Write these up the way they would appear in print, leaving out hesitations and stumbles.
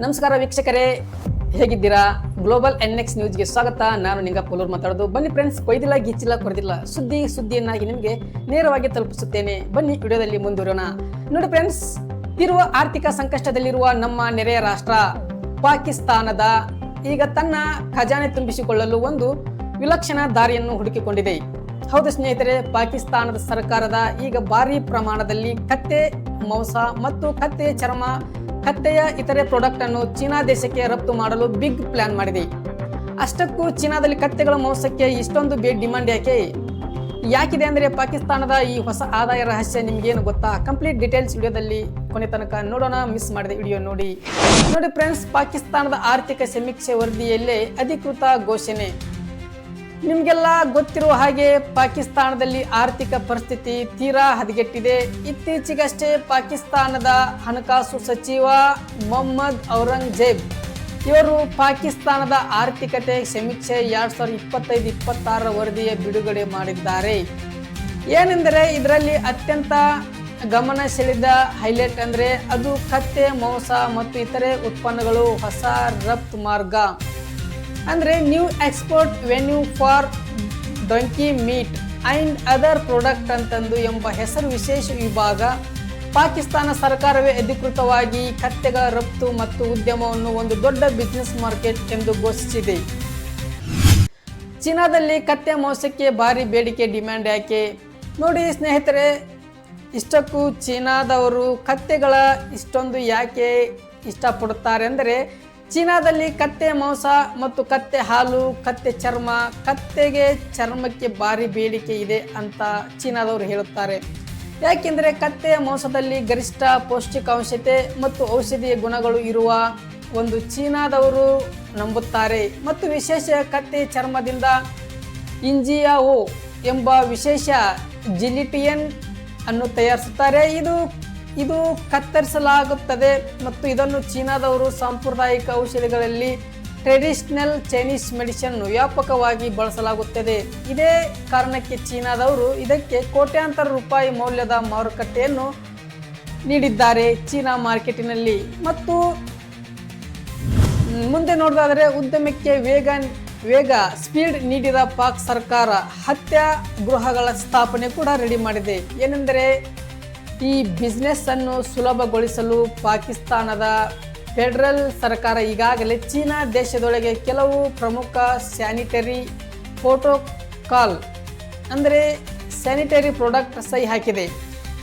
ನಮಸ್ಕಾರ ವೀಕ್ಷಕರೇ, ಹೇಗಿದ್ದೀರಾ? ಗ್ಲೋಬಲ್ NX ನ್ಯೂಸ್ಗೆ ಸ್ವಾಗತ. ನಾನು ನಿಂಗಪ್ಪಲೂರು ಮಾತಾಡೋದು. ಬನ್ನಿ ಫ್ರೆಂಡ್ಸ್, ಕೊಯ್ದಿಲ್ಲ ಗಿಚ್ಚಿಲ್ಲ ಕೊರದಿಲ್ಲ ಸುದ್ದಿಯನ್ನಾಗಿ ನಿಮಗೆ ನೇರವಾಗಿ ತಲುಪಿಸುತ್ತೇನೆ. ಬನ್ನಿ ವಿಡಿಯೋದಲ್ಲಿ ಮುಂದುವರೋಣ. ನೋಡಿ ಫ್ರೆಂಡ್ಸ್, ಇರುವ ಆರ್ಥಿಕ ಸಂಕಷ್ಟದಲ್ಲಿರುವ ನಮ್ಮ ನೆರೆಯ ರಾಷ್ಟ್ರ ಪಾಕಿಸ್ತಾನದ ಈಗ ತನ್ನ ಖಜಾನೆ ತುಂಬಿಸಿಕೊಳ್ಳಲು ಒಂದು ವಿಲಕ್ಷಣ ದಾರಿಯನ್ನು ಹುಡುಕಿಕೊಂಡಿದೆ. ಹೌದು ಸ್ನೇಹಿತರೆ, ಪಾಕಿಸ್ತಾನದ ಸರ್ಕಾರದ ಈಗ ಭಾರಿ ಪ್ರಮಾಣದಲ್ಲಿ ಕತ್ತೆ ಮಾಂಸ ಮತ್ತು ಕತ್ತೆ ಚರ್ಮ, ಕತ್ತೆಯ ಇತರೆ ಪ್ರಾಡಕ್ಟ್ ಅನ್ನು ಚೀನಾ ದೇಶಕ್ಕೆ ರಫ್ತು ಮಾಡಲು ಬಿಗ್ ಪ್ಲಾನ್ ಮಾಡಿದೆ. ಅಷ್ಟಕ್ಕೂ ಚೀನಾದಲ್ಲಿ ಕತ್ತೆಗಳ ಮಾಂಸಕ್ಕೆ ಇಷ್ಟೊಂದು ಡಿಮಾಂಡ್ ಯಾಕಿದೆ ಅಂದರೆ ಪಾಕಿಸ್ತಾನದ ಈ ಹೊಸ ಆದಾಯ ರಹಸ್ಯ ನಿಮ್ಗೇನು ಗೊತ್ತಾ? ಕಂಪ್ಲೀಟ್ ಡೀಟೇಲ್ಸ್ ವಿಡಿಯೋದಲ್ಲಿ ಕೊನೆ ತನಕ ನೋಡೋಣ. ಮಿಸ್ ಮಾಡಿದ ವಿಡಿಯೋ ನೋಡಿ ಫ್ರೆಂಡ್ಸ್, ಪಾಕಿಸ್ತಾನದ ಆರ್ಥಿಕ ಸಮೀಕ್ಷೆ ವರದಿಯಲ್ಲೇ ಅಧಿಕೃತ ಘೋಷಣೆ. ನಿಮ್ಗೆಲ್ಲ ಗೊತ್ತಿರುವ ಹಾಗೆ ಪಾಕಿಸ್ತಾನದಲ್ಲಿ ಆರ್ಥಿಕ ಪರಿಸ್ಥಿತಿ ತೀರಾ ಹದಗೆಟ್ಟಿದೆ. ಇತ್ತೀಚೆಗಷ್ಟೇ ಪಾಕಿಸ್ತಾನದ ಹಣಕಾಸು ಸಚಿವ ಮೊಹಮ್ಮದ್ ಔರಂಗಜೇಬ್ ಇವರು ಪಾಕಿಸ್ತಾನದ ಆರ್ಥಿಕತೆ ಸಮೀಕ್ಷೆ 2025-26 ವರದಿಯ ಬಿಡುಗಡೆ ಮಾಡಿದ್ದಾರೆ. ಏನೆಂದರೆ ಇದರಲ್ಲಿ ಅತ್ಯಂತ ಗಮನ ಸೆಳೆದ ಹೈಲೈಟ್ ಅಂದರೆ ಅದು ಕತ್ತೆ ಮಾಂಸ ಮತ್ತು ಇತರೆ ಉತ್ಪನ್ನಗಳು ಹೊಸ ರಫ್ತು ಮಾರ್ಗ ಅಂದರೆ new export venue for donkey meet and other product ಅಂತಂದು ಎಂಬ ಹೆಸರು ವಿಶೇಷ ವಿಭಾಗ. ಪಾಕಿಸ್ತಾನ ಸರ್ಕಾರವೇ ಅಧಿಕೃತವಾಗಿ ಕತ್ತೆಗಳ ರಫ್ತು ಮತ್ತು ಉದ್ಯಮವನ್ನು ಒಂದು ದೊಡ್ಡ ಬಿಸ್ನೆಸ್ ಮಾರ್ಕೆಟ್ ಎಂದು ಘೋಷಿಸಿದೆ. ಚೀನಾದಲ್ಲಿ ಕತ್ತೆ ಮಾಂಸಕ್ಕೆ ಭಾರಿ ಬೇಡಿಕೆ ಡಿಮ್ಯಾಂಡ್ ಯಾಕೆ? ನೋಡಿ ಸ್ನೇಹಿತರೆ, ಇಷ್ಟಕ್ಕೂ ಚೀನಾದವರು ಕತ್ತೆಗಳ ಇಷ್ಟೊಂದು ಯಾಕೆ ಇಷ್ಟಪಡುತ್ತಾರೆ ಅಂದರೆ ಚೀನಾದಲ್ಲಿ ಕತ್ತೆ ಮಾಂಸ ಮತ್ತು ಕತ್ತೆ ಹಾಲು, ಕತ್ತೆ ಚರ್ಮ, ಕತ್ತೆಗೆ ಚರ್ಮಕ್ಕೆ ಭಾರಿ ಬೇಡಿಕೆ ಇದೆ ಅಂತ ಚೀನಾದವರು ಹೇಳುತ್ತಾರೆ. ಯಾಕೆಂದರೆ ಕತ್ತೆಯ ಮಾಂಸದಲ್ಲಿ ಗರಿಷ್ಠ ಪೌಷ್ಟಿಕಾಂಶತೆ ಮತ್ತು ಔಷಧೀಯ ಗುಣಗಳು ಇರುವ ಒಂದು ಚೀನಾದವರು ನಂಬುತ್ತಾರೆ. ಮತ್ತು ವಿಶೇಷ ಕತ್ತೆ ಚರ್ಮದಿಂದ ಇಂಜಿಯಾವೋ ಎಂಬ ವಿಶೇಷ ಜಿಲಿಟಿಯನ್ ಅನ್ನು ತಯಾರಿಸುತ್ತಾರೆ. ಇದು ಕತ್ತರಿಸಲಾಗುತ್ತದೆ ಮತ್ತು ಇದನ್ನು ಚೀನಾದವರು ಸಾಂಪ್ರದಾಯಿಕ ಔಷಧಿಗಳಲ್ಲಿ ಟ್ರೆಡಿಷನಲ್ ಚೈನೀಸ್ ಮೆಡಿಸಿನ್ ವ್ಯಾಪಕವಾಗಿ ಬಳಸಲಾಗುತ್ತದೆ. ಇದೇ ಕಾರಣಕ್ಕೆ ಚೀನಾದವರು ಇದಕ್ಕೆ ಕೋಟ್ಯಾಂತರ ರೂಪಾಯಿ ಮೌಲ್ಯದ ಮಾರುಕಟ್ಟೆಯನ್ನು ನೀಡಿದ್ದಾರೆ ಚೀನಾ ಮಾರ್ಕೆಟಿನಲ್ಲಿ. ಮತ್ತು ಮುಂದೆ ನೋಡೋದಾದರೆ ಉದ್ಯಮಕ್ಕೆ ವೇಗ ಸ್ಪೀಡ್ ನೀಡಿದ ಪಾಕ್ ಸರ್ಕಾರ ಹತ್ಯಾಗೃಹಗಳ ಸ್ಥಾಪನೆ ಕೂಡ ರೆಡಿ ಮಾಡಿದೆ. ಏನೆಂದರೆ ಈ ಬಿಸ್ನೆಸ್ ಅನ್ನು ಸುಲಭಗೊಳಿಸಲು ಪಾಕಿಸ್ತಾನದ ಫೆಡರಲ್ ಸರ್ಕಾರ ಈಗಾಗಲೇ ಚೀನಾ ದೇಶದೊಳಗೆ ಕೆಲವು ಪ್ರಮುಖ ಸ್ಯಾನಿಟರಿ ಪ್ರೋಟೋಕಾಲ್ ಅಂದರೆ ಸ್ಯಾನಿಟರಿ ಪ್ರಾಡಕ್ಟ್ ಸಹಿ ಹಾಕಿದೆ.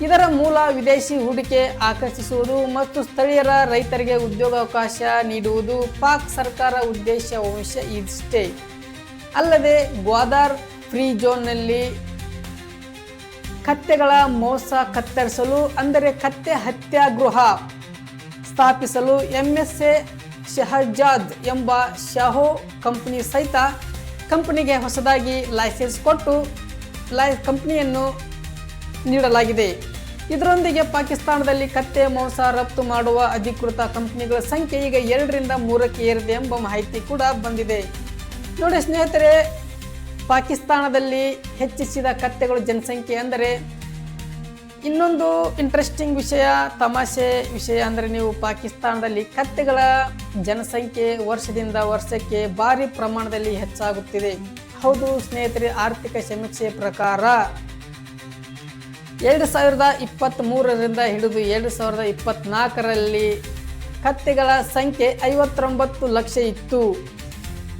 ಇದರ ಮೂಲ ವಿದೇಶಿ ಹೂಡಿಕೆ ಆಕರ್ಷಿಸುವುದು ಮತ್ತು ಸ್ಥಳೀಯರ ರೈತರಿಗೆ ಉದ್ಯೋಗಾವಕಾಶ ನೀಡುವುದು. ಪಾಕ್ ಸರ್ಕಾರ ಉದ್ದೇಶ ಇಷ್ಟೇ ಅಲ್ಲದೆ ಗ್ವಾದಾರ್ ಫ್ರೀ ಝೋನ್ನಲ್ಲಿ ಕತ್ತೆಗಳ ಮಾಂಸ ಕತ್ತರಿಸಲು ಅಂದರೆ ಕತ್ತೆ ಹತ್ಯಾಗೃಹ ಸ್ಥಾಪಿಸಲು MSA ಶಹಜಾದ್ ಎಂಬ ಶಾಹೋ ಕಂಪನಿ ಸಹಿತ ಕಂಪನಿಗೆ ಹೊಸದಾಗಿ ಲೈಸೆನ್ಸ್ ಕೊಟ್ಟು ಕಂಪನಿಯನ್ನು ನೀಡಲಾಗಿದೆ. ಇದರೊಂದಿಗೆ ಪಾಕಿಸ್ತಾನದಲ್ಲಿ ಕತ್ತೆ ಮಾಂಸ ರಫ್ತು ಮಾಡುವ ಅಧಿಕೃತ ಕಂಪನಿಗಳ ಸಂಖ್ಯೆ ಈಗ 2ರಿಂದ 3ಕ್ಕೆ ಏರಿದೆ ಎಂಬ ಮಾಹಿತಿ ಕೂಡ ಬಂದಿದೆ. ನೋಡಿ ಸ್ನೇಹಿತರೆ, ಪಾಕಿಸ್ತಾನದಲ್ಲಿ ಹೆಚ್ಚಿಸಿದ ಕತ್ತೆಗಳ ಜನಸಂಖ್ಯೆ ಅಂದರೆ ಇನ್ನೊಂದು ಇಂಟ್ರೆಸ್ಟಿಂಗ್ ವಿಷಯ, ತಮಾಷೆ ವಿಷಯ ಅಂದರೆ ನೀವು ಪಾಕಿಸ್ತಾನದಲ್ಲಿ ಕತ್ತೆಗಳ ಜನಸಂಖ್ಯೆ ವರ್ಷದಿಂದ ವರ್ಷಕ್ಕೆ ಭಾರಿ ಪ್ರಮಾಣದಲ್ಲಿ ಹೆಚ್ಚಾಗುತ್ತಿದೆ. ಹೌದು ಸ್ನೇಹಿತರೆ, ಆರ್ಥಿಕ ಸಮೀಕ್ಷೆ ಪ್ರಕಾರ 2023ರಿಂದ ಹಿಡಿದು 2024ರಲ್ಲಿ ಕತ್ತೆಗಳ ಸಂಖ್ಯೆ 59 ಲಕ್ಷ ಇತ್ತು.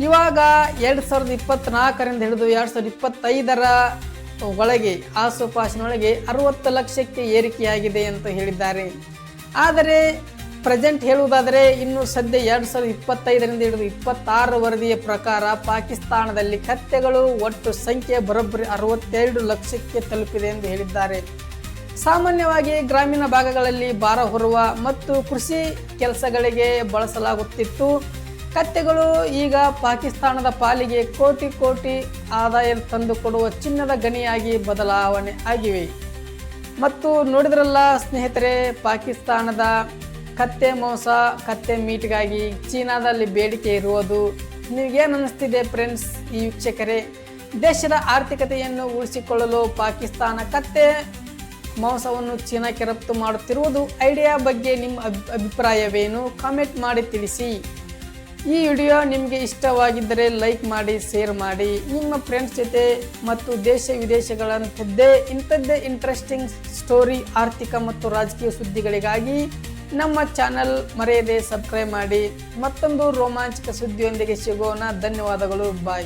ಇವಾಗ 2024ರಿಂದ ಹಿಡಿದು 2025ರ ಒಳಗೆ ಆಸುಪಾಸಿನೊಳಗೆ 60 ಲಕ್ಷಕ್ಕೆ ಏರಿಕೆಯಾಗಿದೆ ಅಂತ ಹೇಳಿದ್ದಾರೆ. ಆದರೆ ಪ್ರೆಸೆಂಟ್ ಹೇಳುವುದಾದರೆ ಇನ್ನು ಸದ್ಯ 2025ರಿಂದ ಹಿಡಿದು 26 ವರದಿಯ ಪ್ರಕಾರ ಪಾಕಿಸ್ತಾನದಲ್ಲಿ ಕತ್ತೆಗಳು ಒಟ್ಟು ಸಂಖ್ಯೆ ಬರೋಬ್ಬರಿ 62 ಲಕ್ಷಕ್ಕೆ ತಲುಪಿದೆ ಎಂದು ಹೇಳಿದ್ದಾರೆ. ಸಾಮಾನ್ಯವಾಗಿ ಗ್ರಾಮೀಣ ಭಾಗಗಳಲ್ಲಿ ಭಾರ ಹೊರುವ ಮತ್ತು ಕೃಷಿ ಕೆಲಸಗಳಿಗೆ ಬಳಸಲಾಗುತ್ತಿತ್ತು. ಕತ್ತೆಗಳು ಈಗ ಪಾಕಿಸ್ತಾನದ ಪಾಲಿಗೆ ಕೋಟಿ ಆದಾಯ ತಂದುಕೊಡುವ ಚಿನ್ನದ ಗಣಿಯಾಗಿ ಬದಲಾವಣೆ ಆಗಿವೆ. ಮತ್ತು ನೋಡಿದ್ರಲ್ಲ ಸ್ನೇಹಿತರೆ, ಪಾಕಿಸ್ತಾನದ ಕತ್ತೆ ಮಾಂಸ, ಕತ್ತೆ ಮೀಟ್ಗಾಗಿ ಚೀನಾದಲ್ಲಿ ಬೇಡಿಕೆ ಇರುವುದು ನಿಮಗೇನು ಅನ್ನಿಸ್ತಿದೆ ಫ್ರೆಂಡ್ಸ್? ಈ ವೀಕ್ಷಕರೇ, ದೇಶದ ಆರ್ಥಿಕತೆಯನ್ನು ಉಳಿಸಿಕೊಳ್ಳಲು ಪಾಕಿಸ್ತಾನ ಕತ್ತೆ ಮಾಂಸವನ್ನು ಚೀನಾಕ್ಕೆ ರಫ್ತು ಮಾಡುತ್ತಿರುವುದು ಐಡಿಯಾ ಬಗ್ಗೆ ನಿಮ್ಮ ಅಭಿಪ್ರಾಯವೇನು? ಕಾಮೆಂಟ್ ಮಾಡಿ ತಿಳಿಸಿ. ಈ ವಿಡಿಯೋ ನಿಮಗೆ ಇಷ್ಟವಾಗಿದ್ದರೆ ಲೈಕ್ ಮಾಡಿ, ಶೇರ್ ಮಾಡಿ, ನಿಮ್ಮ ಫ್ರೆಂಡ್ಸ್ ಜೊತೆ ಮತ್ತು ದೇಶ ವಿದೇಶಗಳಂಥದ್ದೇ ಇಂಥದ್ದೇ ಇಂಟ್ರೆಸ್ಟಿಂಗ್ ಸ್ಟೋರಿ, ಆರ್ಥಿಕ ಮತ್ತು ರಾಜಕೀಯ ಸುದ್ದಿಗಳಿಗಾಗಿ ನಮ್ಮ ಚಾನಲ್ ಮರೆಯದೆ ಸಬ್ಸ್ಕ್ರೈಬ್ ಮಾಡಿ. ಮತ್ತೊಂದು ರೋಮಾಂಚಕ ಸುದ್ದಿಯೊಂದಿಗೆ ಸಿಗೋಣ. ಧನ್ಯವಾದಗಳು. ಬಾಯ್.